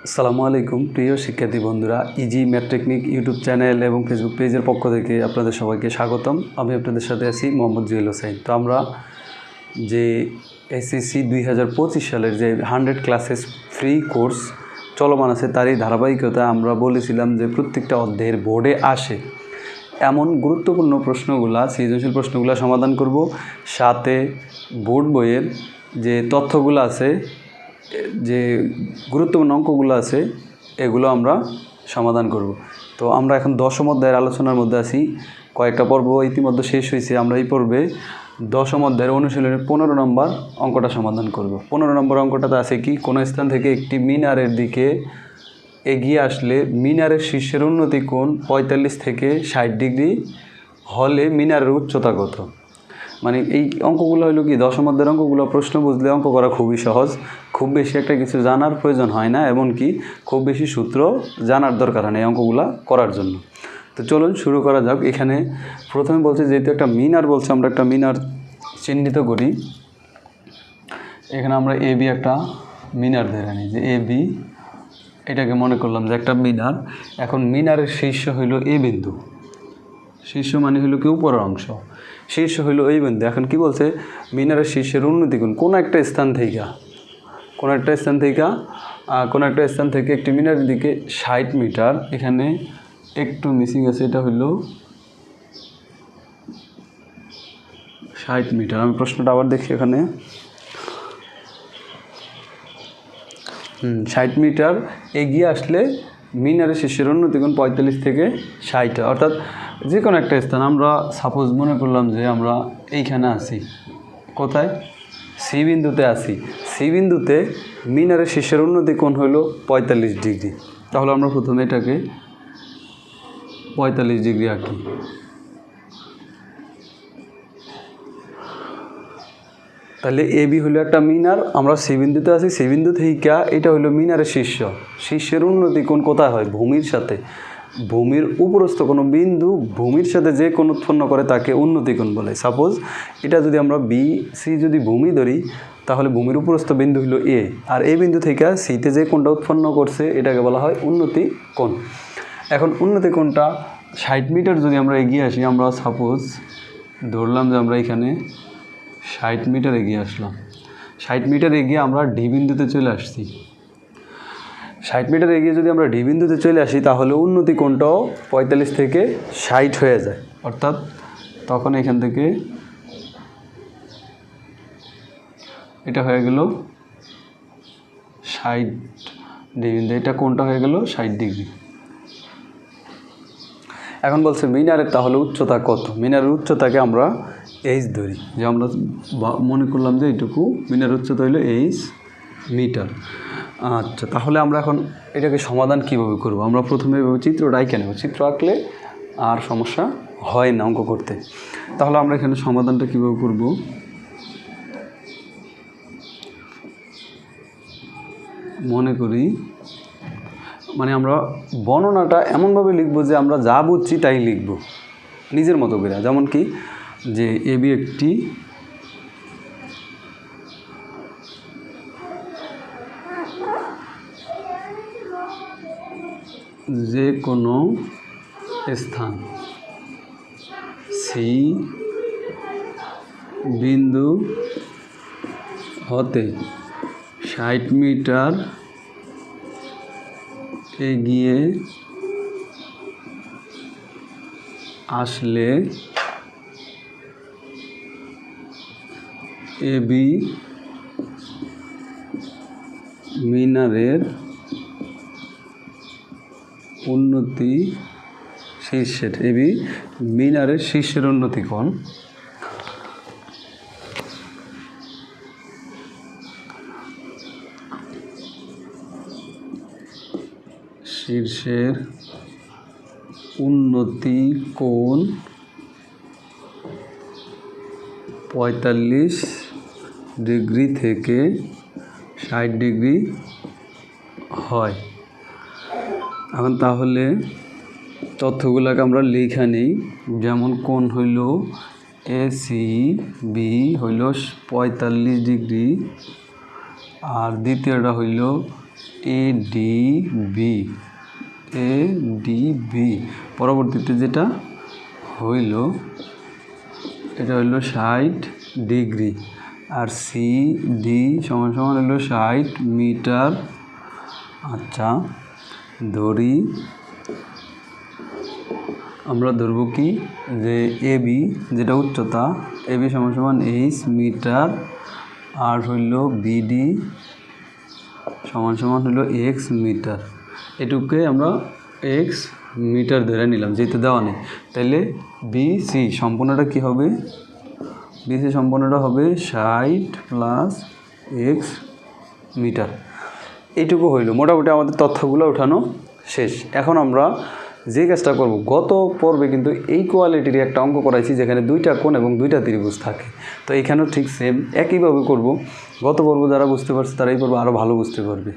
আসসালামু আলাইকুম প্রিয় শিক্ষার্থী বন্ধুরা, easy math technique YouTube channel এবং ফেসবুক পেজের পক্ষ থেকে আপনাদের সবাইকে স্বাগতম। আমি আপনাদের সাথে আছি মোহাম্মদ জুয়েল হোসেন। তো আমরা যে এসএসসি 2025 সালের যে 100 ক্লাসেস ফ্রি কোর্স চলমান আছে, তারই ধারাবাহিকতা আমরা বলেছিলাম যে প্রত্যেকটা অধ্যায়ের বোর্ডে আসে এমন গুরুত্বপূর্ণ প্রশ্নগুলা, সৃজনশীল প্রশ্নগুলো সমাধান করব। সাথে বোর্ড বইয়ের যে তথ্যগুলো আছে, যে গুরুত্বপূর্ণ অঙ্কগুলো আছে, এগুলো আমরা সমাধান করব। তো আমরা এখন 10ম অধ্যায়ের আলোচনার মধ্যে আছি। কয়েকটা পর্ব ইতিমধ্যে শেষ হয়েছে। আমরা এই পর্বে 10ম অধ্যায়ের অনুশীলনের 15 নম্বর অঙ্কটা সমাধান করব। 15 নম্বর অঙ্কটাতে আছে কি, কোনো স্থান থেকে একটি মিনারের দিকে এগিয়ে আসলে মিনারের শীর্ষের উন্নতি কোণ 45 থেকে 60 ডিগ্রি হলে মিনারের উচ্চতা কত? মানে এই অঙ্কগুলো হলো কি, 10ম অধ্যায়ের অঙ্কগুলো প্রশ্ন বুঝলে অঙ্ক করা খুবই সহজ। খুব বেশি একটা কিছু জানার প্রয়োজন হয় না, এমনকি খুব বেশি সূত্র জানার দরকার হয় না এই অঙ্কগুলো করার জন্য। তো চলুন শুরু করা যাক। এখানে প্রথমে বলছে, যেহেতু একটা মিনার বলছে, আমরা একটা মিনার চিহ্নিত করি। এখানে আমরা এবি একটা মিনার ধরে নিই, যে এবি এটাকে মনে করলাম যে একটা মিনার। এখন মিনারের শীর্ষ হইল এ বিন্দু। শীর্ষ মানে হইল কি, উপরের অংশ। শীর্ষ হইল এই বিন্দু। এখন কি বলছে, মিনারের শীর্ষের উন্নতি কোণ কোনো একটা স্থান থেকে একটি মিনারের দিকে 60 মিটার। এখানে একটু মিসিং আছে, এটা হইল 60 মিটার। আমি প্রশ্নটা আবার দেখি। এখানে 60 মিটার এগিয়ে আসলে মিনারের শীর্ষের উন্নতি কোণ 45 থেকে 60, অর্থাৎ যে কোনো একটা স্থান। আমরা সাপোজ মনে করলাম যে আমরা এইখানে আছি, কোথায়, সি বিন্দুতে আছি। সি বিন্দুতে মিনারের শীর্ষের উন্নতি কোণ হলো 45 ডিগ্রি। তাহলে আমরা প্রথমে এটাকে 45 ডিগ্রি আঁকি। তাহলে এবি হলো একটা মিনার, আমরা সি বিন্দুতে আছি। সি বিন্দু থেকে এটা হলো মিনারের শীর্ষের উন্নতি কোণ কোথায় হয়, ভূমির সাথে। ভূমির উপরস্থ কোনো বিন্দু ভূমির সাথে যে কোণ উৎপন্ন করে তাকে উন্নতি কোণ বলে। সাপোজ এটা যদি আমরা বি সি যদি ভূমি ধরি, তাহলে ভূমির উপরস্থ বিন্দু হলো এ, আর এই বিন্দু থেকে সিতে যে কোণটা উৎপন্ন করছে এটাকে বলা হয় উন্নতি কোণ। এখন উন্নতি কোণটা 60 মিটার যদি আমরা এগিয়ে আসি, আমরা সাপোজ ধরলাম যে আমরা এখানে 60 মিটার এগিয়ে আসলাম। 60 মিটার এগিয়ে আমরা ডি বিন্দুতে চলে আসছি। 60 মিটার এগিয়ে যদি আমরা ডি বিন্দুতে চলে আসি, তাহলে উন্নতি কোণটাও 45 থেকে 60 হয়ে যায়। অর্থাৎ তখন এখান থেকে এটা হয়ে গেল 60 ডি বিন্দু, এটা কোণটা হয়ে গেল 60 ডিগ্রি। এখন বলছে মিনারের তাহলে উচ্চতা কত? মিনারের উচ্চতাকে আমরা এইচ ধরি, যে আমরা মনে করলাম যে এইটুকু মিনারের উচ্চতা হলো এইচ মিটার। আচ্ছা, তাহলে আমরা এখন এটাকে সমাধান কিভাবে করব? আমরা প্রথমে চিত্রটা আঁকে নেব। চিত্র আঁকলে আর সমস্যা হয় না অঙ্ক করতে। তাহলে আমরা এখানে সমাধানটা কিভাবে করব? মনে করি, মানে আমরা বর্ণনাটা এমনভাবে লিখব যে আমরা যা বুঝছি তাই লিখব নিজের মতো করে। যেমন কি, যে এবি একটি যে কোনো স্থান সি বিন্দু হতে 60 মিটার এগিয়ে আসলে এবি মিনারের উন্নতি শীর্ষের, এবি মিনারের শীর্ষের উন্নতি কোণ শীর্ষের উন্নতি কোণ 45 ডিগ্রি থেকে 60 ডিগ্রি হয়। এখন তাহলে তথ্যগুলোকে আমরা লিখে নিই। যেমন কোণ হইল এসি বি হইল 45 ডিগ্রি, আর দ্বিতীয়টা হইল ADB পরবর্তীতে যেটা হইল এটা হইল 60 ডিগ্রি আর CD সমান সমান হইল 60 মিটার। আচ্ছা ধরি আমরা ধরব কি যে AB যেটা উচ্চতা AB সমান সমান H মিটার আর হইল BD সমান সমান হইল X মিটার। এটুকুকে আমরা X মিটার ধরে নিলাম যেহেতু দেওয়া নেই। তাহলে BC সম্পূর্ণটা কি হবে? BC সম্পূর্ণটা হবে 60 প্লাস X মিটার। এইটুকু হইল, মোটামুটি আমাদের তথ্যগুলো ওঠানো শেষ। এখন আমরা যে কাজটা করব, গত পর্বে কিন্তু এই কোয়ালিটির একটা অঙ্ক করাইছি যেখানে দুইটা কোণ এবং দুইটা ত্রিভুজ থাকে। তো এইখানেও ঠিক সেম একইভাবে করব। গত পর্ব যারা বুঝতে পারছে তারা এই পর্ব আরও ভালো বুঝতে পারবে।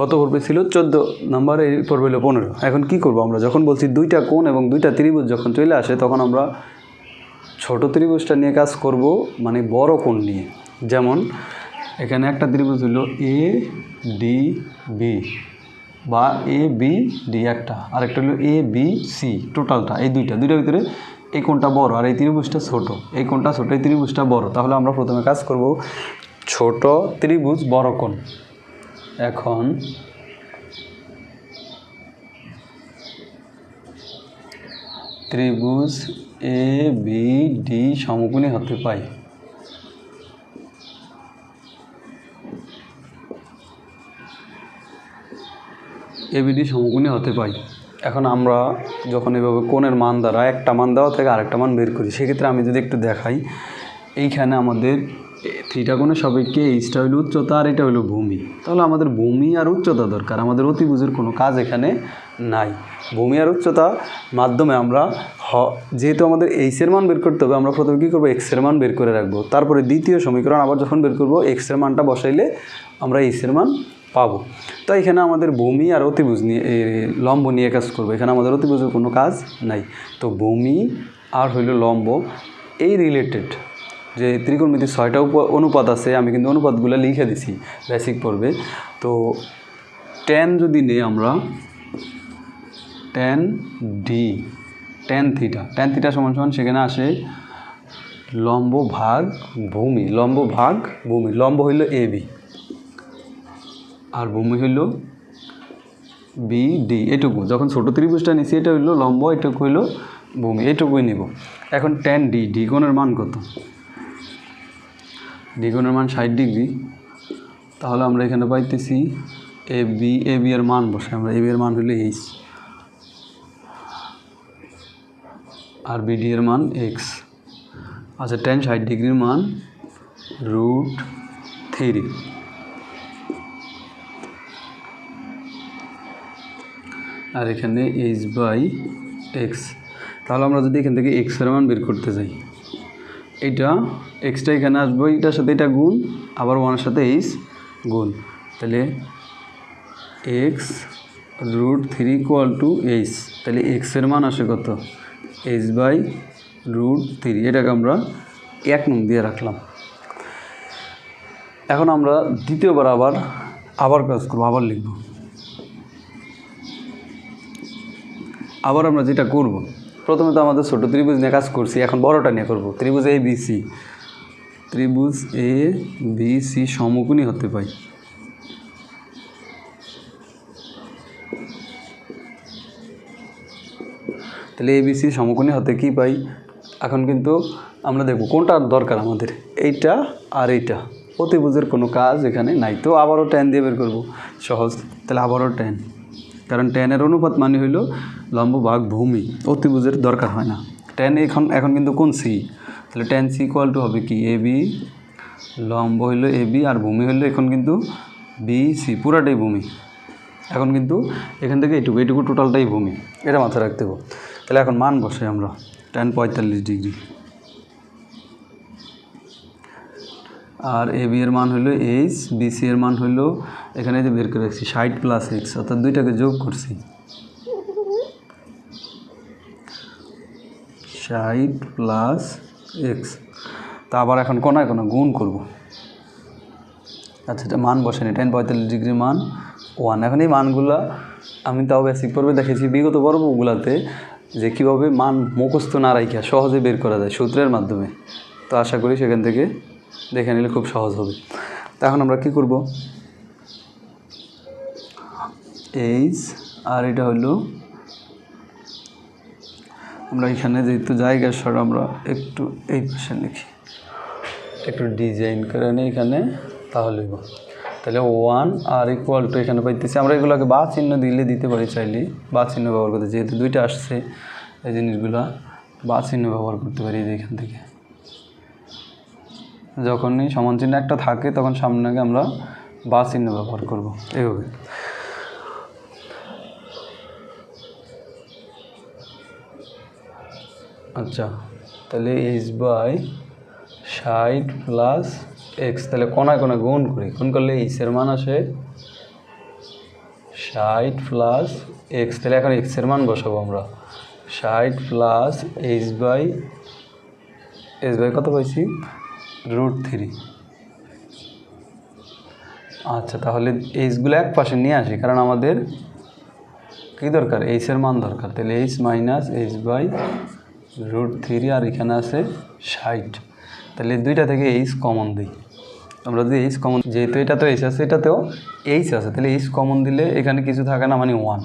গত পর্বে ছিল 14 নাম্বার, এই পর্ব হলো 15। এখন কি করব আমরা? যখন বলছি দুইটা কোণ এবং দুইটা ত্রিভুজ যখন চলে আসে তখন আমরা ছোট ত্রিভুজটা নিয়ে কাজ করব, মানে বড় কোণ নিয়ে। যেমন এখানে একটা ত্রিভুজ হলো ADB বা ABD একটা, আরেকটা হলো ABC টোটালটা। এই দুইটার ভিতরে এই কোণটা বড় আর এই ত্রিভুজটা ছোট, এই কোণটা ছোট এই ত্রিভুজটা বড়। তাহলে আমরা প্রথমে কাজ করব ছোট ত্রিভুজ বড় কোণ। এখন ত্রিভুজ ABD সমকোণী হতে পাই। ABD সমকোণী হতে পাই। এখন আমরা যখন এভাবে কোণের মান দ্বারা একটা মান দেওয়া থেকে আরেকটা মান বের করি, সেক্ষেত্রে আমি যদি একটু দেখাই, এইখানে আমাদের থিটা কোণের সাপেক্ষে এইচটা হইল উচ্চতা আর এটা হইল ভূমি। তাহলে আমাদের ভূমি আর উচ্চতা দরকার, আমাদের অতিভুজের কোনো কাজ এখানে নাই। ভূমি আর উচ্চতা মাধ্যমে আমরা যেহেতু আমাদের এইচের মান বের করতে হবে, আমরা প্রথমে কী করবো? এক্সের মান বের করে রাখবো। তারপরে দ্বিতীয় সমীকরণ আবার যখন বের করবো এক্সের মানটা বসাইলে আমরা এইচের মান পাবো। তো এখানে আমাদের ভূমি আর অতিভুজ নিয়ে লম্ব নিয়ে কাজ করবো। এখানে আমাদের অতিভুজের কোনো কাজ নাই। তো ভূমি আর হইল লম্ব এই রিলেটেড যে ত্রিকোণমিতির 6টা অনুপাত আছে, আমি কিন্তু অনুপাতগুলো লিখে দিছি বেসিক পর্বে। তো tan যদি নেই আমরা, tan থিটা সমান সমান সেখানে আসে লম্ব ভাগ ভূমি। লম্ব হইল AB আর ভূমি হইল BD। এটুকু যখন ছোট ত্রিভুজটা নিছি এটা হইল লম্ব, এটুকু হইল ভূমি, এটুকুই নিব। এখন tan D কোণের মান কত? D কোণের মান 60 ডিগ্রি। তাহলে আমরা এখানে পাইতেছি AB এর মান বসে আমরা AB এর মান হইল H আর BD এর মান X। আচ্ছা tan 60 ডিগ্রির মান √3 আর এখানে H/X। তাহলে আমরা যদি এখান থেকে X এর মান বের করতে যাই, এইটা Xটা এখানে আসবো, এইটার সাথে এটা গুণ, আবার 1-এর সাথে H গুণ, তাহলে X √3 = H। তাহলে X এর মান আসে কত? H/√3। এটাকে আমরা 1 নং দিয়ে রাখলাম। এখন আমরা দ্বিতীয়বার আবার কাজ করবো, আবার লিখব। আবার আমরা যেটা করব, প্রথমে তো আমাদের ছোট ত্রিভুজ নিয়ে কাজ করছি, এখন বড়টা নিয়ে করব। ত্রিভুজ ABC সমকোণী হতে পাই। তাহলে ABC সমকোণী হতে কি পাই? এখন কিন্তু আমরা দেখব কোনটা দরকার আমাদের, এইটা আর এইটা। অতিভুজের কোনো কাজ এখানে নাই। তো আবারও tan দিয়ে বের করব, সহজ। তাহলে আবারও tan, কারণ tan-এর অনুপাত মানে হইল লম্ব ভাগ ভূমি, অতিভুজের দরকার হয় না। tan এখন কিন্তু কোন C, তাহলে tan C = হবে কি AB, লম্ব হইল AB আর ভূমি হইল এখন কিন্তু BC, পুরাটাই ভূমি। এখন কিন্তু এখান থেকে এইটুকু টোটালটাই ভূমি, এটা মাথায় রাখতে হবে। তাহলে এখন মান বসাই আমরা, tan 45 ডিগ্রি আর AB এর মান হইল H, BC এর মান হইল এখানে যে বের করে রাখছি 60 + X, অর্থাৎ দুইটাকে যোগ করছি 60 + X। তা আবার এখন কোনায় গুণ করব। আচ্ছা এটা মান বসেনি, tan 45 ডিগ্রি মান 1। এখন এই মানগুলা আমি তাও বেসিক পর্বে দেখেছি বিগত পর্বগুলোতে যে কীভাবে মান মুখস্থ না রাখা সহজে বের করা যায় সূত্রের মাধ্যমে। তো আশা করি সেখান থেকে দেখে নিলে খুব সহজ হবে। তো এখন আমরা কী করব, এইচ আর এটা হলো আমরা এখানে যেহেতু জায়গার সর আমরা একটু এই পাশে লিখি, একটু ডিজাইন করে নিই এখানে, তাহলে তাহলে 1 আর ইকুয়াল টু এখানে পাইতেছি। আমরা এগুলোকে বা চিহ্ন দিলে দিতে পারি, চাইলে বা চিহ্ন ব্যবহার করতে, যেহেতু দুইটা আসছে এই জিনিসগুলো বা চিহ্ন ব্যবহার করতে পারি। যে এখান থেকে যখনই সমান চিহ্ন একটা থাকে তখন সামনে আগে আমরা বা চিহ্ন ব্যবহার করব এইভাবে। আচ্ছা, তাহলে এইচ বাই 60 প্লাস এক্স, তাহলে কোনায় কোনায় গুণ করি, গুণ করলে এইচের মান আসে 60 প্লাস এক্স। তাহলে এখন এক্সের মান বসাবো আমরা 60 প্লাস এইচ বাই কত পাইছি, √3। আচ্ছা, তাহলে এইচগুলো এক পাশে নিয়ে আসি, কারণ আমাদের কী দরকার, এইচের মান দরকার। তাহলে এইচ মাইনাস এইচ বাই √3 আর এখানে আছে 60। তাহলে দুইটা থেকে এইচ কমন দিই আমরা, যদি এইচ কমন, যেহেতু এটা তো এইচ আছে এটাতেও এইচ আছে, তাহলে এইচ কমন দিলে এখানে কিছু থাকে না, মানে 1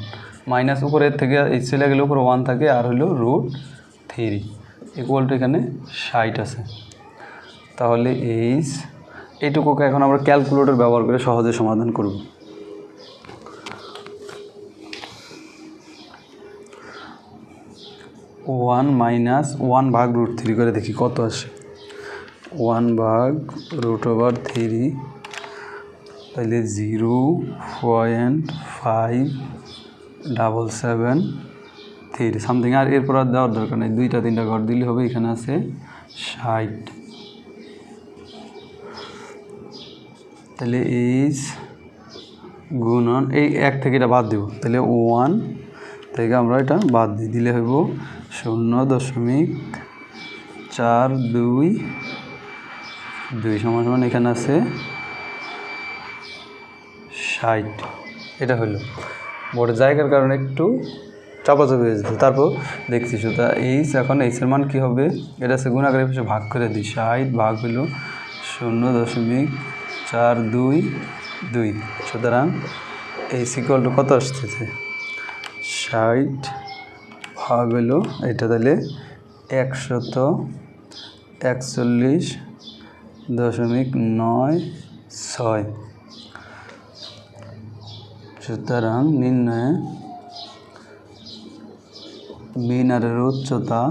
মাইনাস উপরের থেকে এইচ চলে গেলে উপরে 1 থাকে, আর হলো √3 ইকুয়াল টু এখানে 60 আছে। তাহলে এইচ এইটুকুকে এখন আমরা ক্যালকুলেটর ব্যবহার করে সহজে সমাধান করব। ওয়ান মাইনাস 1 ভাগ √3 করে দেখি কত আসে। 1 ভাগ √3, তাহলে 0.577 সামথিং। আর এরপর আর দেওয়ার দরকার নেই, 2-3টা ঘর দিলে হবে। এখানে আছে 60। তাহলে এইচ গুণন এই 1 থেকে এটা বাদ দেব, তাহলে 1 থেকে আমরা এটা বাদ দিলে হইব 0.422 সমান এখানে আছে 60। এটা হলো বড় জায়গার কারণে একটু চাপাচাপি হয়ে যেত, তারপর দেখছি সুতরাং এইচ, এখন এইচের মান কী হবে, এটা আছে গুণাকারের পাশে ভাগ করে দিই, 60 ভাগ হলো 0.422। সুতরাং এইচ ইকুয়াল টু কত আসতেছে, 60 ভাগ হলো এটা, তাহলে 141.96। সুতরাং নির্ণয়ে মিনারের উচ্চতা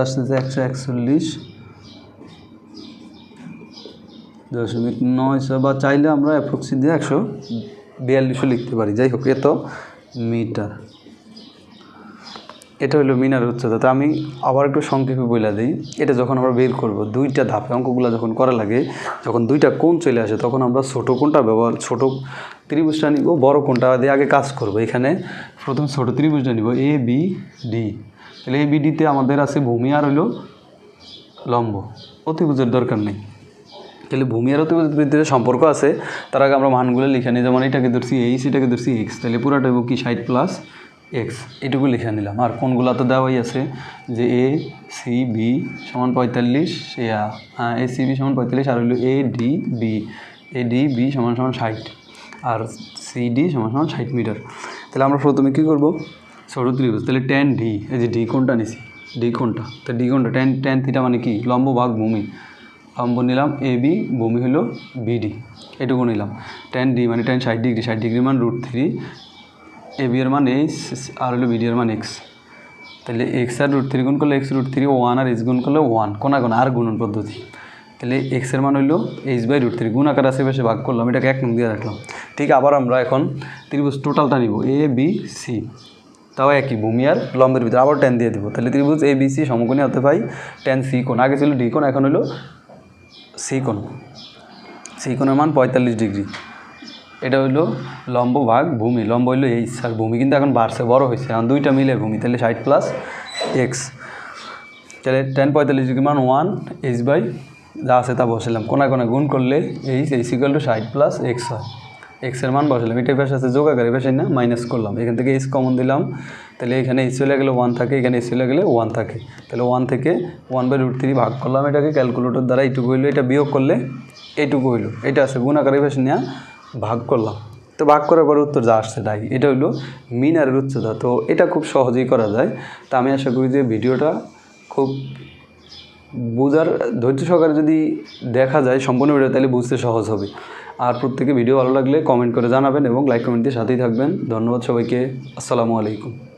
আসতেছে 141.96, বা চাইলে আমরা অ্যাপ্রক্সি দিয়ে 142 লিখতে পারি। যাই হোক, এত মিটার। এটা হলো মিনারের উচ্চতা। তো আমি আবার একটু সংক্ষেপে বলে দিই, এটা যখন আমরা বের করব, দুইটা ধাপে অঙ্কগুলো যখন করা লাগে, যখন দুইটা কোণ চলে আসে, তখন আমরা ছোটো কোণটা ব্যবহার, ছোটো ত্রিভুজটা নিব, বড় কোণটা দিয়ে আগে কাজ করব। এখানে প্রথম ছোটো ত্রিভুজটা নিব, ABD। তাহলে ABDতে আমাদের আছে ভূমি আর হলো লম্ব, অতিভুজের দরকার নেই। তাহলে ভূমি আর অতিভুজের ভিতরে সম্পর্ক আছে, তার আগে আমরা মানগুলো লিখে নিই। যেমন এটাকে ধরছি এইচ, এটাকে ধরছি এক্স, তাহলে পুরোটা হইব কি 60 প্লাস এক্স, এটুকু লিখে নিলাম। আর কোনগুলো তো দেওয়াই আছে যে ACB সমান 45, ACB সমান 45, আর হইলো ADB সমান 60, আর CD সমান 60 মিটার। তাহলে আমরা প্রথমে কী করব, ছোটো ত্রিভুজ, তাহলে tan D, এই যে ডি কোণটা নিছি, ডি কোণটা, তো ডি কোণটা tan থিটা মানে কি, লম্ব ভাগ ভূমি। লম্ব নিলাম AB, ভূমি হলো BD, এটুকু নিলাম। tan D মানে tan 60 ডিগ্রি, 60 ডিগ্রি মান √3, AB এর মান এইচ, আর হলো BD এর মান এক্স। তাহলে এক্স আর √3 গুণ করলে এক্স √3, 1 আর এইচ গুণ করলে 1, কোনা আর গুণন পদ্ধতি। তাহলে এক্সের মান হইলো এইচ বাই √3, গুণ আকার আশেপাশে ভাগ করলাম, এটাকে 1 নং দিয়ে রাখলাম। ঠিক আবার আমরা এখন ত্রিভুজ টোটালটা নিব, ABC, তাও একই ভূমি আর লম্বের ভিতরে আবার tan দিয়ে দেবো। তাহলে ত্রিভুজ ABC সমকোণী হতে পাই tan C কোণ, আগে ছিল D কোণ, এখন হলো C কোণ। C কোণের মান 45 ডিগ্রি। এটা হইলো লম্ব ভাগ ভূমি, লম্ব হইলো এইচ, আর ভূমি কিন্তু এখন বাড়ছে, বড় হয়েছে, এখন দুইটা মিলে ভূমি, তাহলে 60 প্লাস এক্স। তাহলে 10 45 মান 1 এইচ বাই যা আছে তা বসালাম, কোনায় কোনায় গুণ করলে H equal to 60 plus x হয়। এক্সের মান বসালাম, এটাই পাশে আছে যোগ আকারে, পাশে না মাইনাস করলাম, এখান থেকে এইচ কমন দিলাম, তাহলে এখানে এইচ চলে গেলে 1 থাকে, এখানে এইচ চলে গেলে 1 থাকে, তাহলে 1 থেকে 1/√3 ভাগ করলাম, এটাকে ক্যালকুলেটর দ্বারা এইটুকু হইলো, এটা বিয়োগ করলে এইটুকু হইলো, এটা আছে গুণ আকারে পাশে নিয়ে ভাগ করলাম। তো ভাগ করার পরে উত্তর যা আসছে তাই, এটা হইলো মিনারের উচ্চতা। তো এটা খুব সহজেই করা যায়। তা আমি আশা করি যে ভিডিওটা খুব বোঝার ধৈর্য সহকারে যদি দেখা যায় সম্পূর্ণ ভিডিও, তাহলে বুঝতে সহজ হবে। আর প্রত্যেকে ভিডিও ভালো লাগলে কমেন্ট করে জানাবেন এবং লাইক কমেন্ট দিয়ে সাথেই থাকবেন। ধন্যবাদ সবাইকে। আসসালামু আলাইকুম।